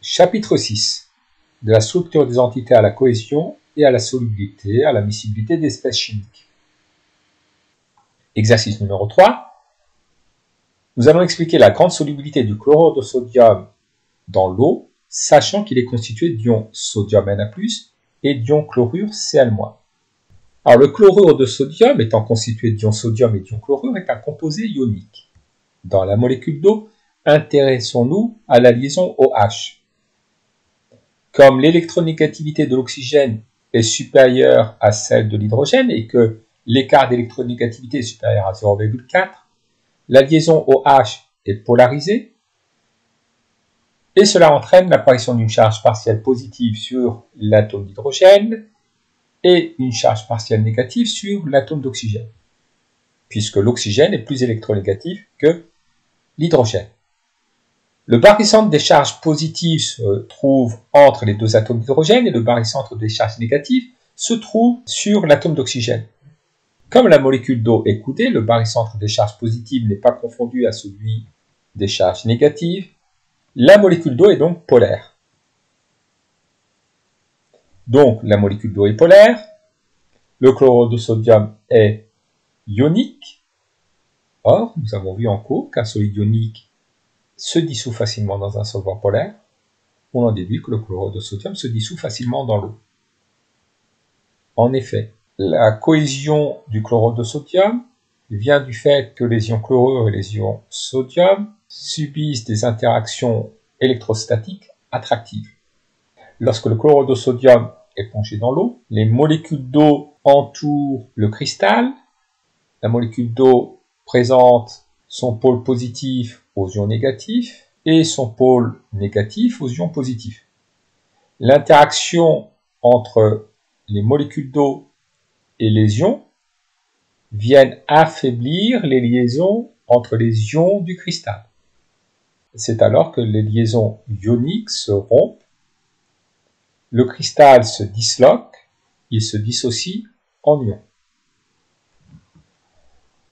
Chapitre 6. De la structure des entités à la cohésion et à la solubilité, à la miscibilité d'espèces chimiques. Exercice numéro 3. Nous allons expliquer la grande solubilité du chlorure de sodium dans l'eau, sachant qu'il est constitué d'ions sodium Na+, et d'ions chlorure Cl-. Alors le chlorure de sodium, étant constitué d'ions sodium et d'ions chlorure, est un composé ionique. Dans la molécule d'eau, intéressons-nous à la liaison OH. Comme l'électronégativité de l'oxygène est supérieure à celle de l'hydrogène et que l'écart d'électronégativité est supérieur à 0,4, la liaison OH est polarisée et cela entraîne l'apparition d'une charge partielle positive sur l'atome d'hydrogène et une charge partielle négative sur l'atome d'oxygène, puisque l'oxygène est plus électronégatif que l'hydrogène. Le barycentre des charges positives se trouve entre les deux atomes d'hydrogène et le barycentre des charges négatives se trouve sur l'atome d'oxygène. Comme la molécule d'eau est coudée, le barycentre des charges positives n'est pas confondu à celui des charges négatives. La molécule d'eau est donc polaire. Donc la molécule d'eau est polaire. Le chlorure de sodium est ionique. Or, nous avons vu en cours qu'un solide ionique se dissout facilement dans un solvant polaire. On en déduit que le chlorure de sodium se dissout facilement dans l'eau. En effet, la cohésion du chlorure de sodium vient du fait que les ions chlorure et les ions sodium subissent des interactions électrostatiques attractives. Lorsque le chlorure de sodium est plongé dans l'eau, les molécules d'eau entourent le cristal. La molécule d'eau présente son pôle positif aux ions négatifs et son pôle négatif aux ions positifs. L'interaction entre les molécules d'eau et les ions viennent affaiblir les liaisons entre les ions du cristal. C'est alors que les liaisons ioniques se rompent, le cristal se disloque, il se dissocie en ions.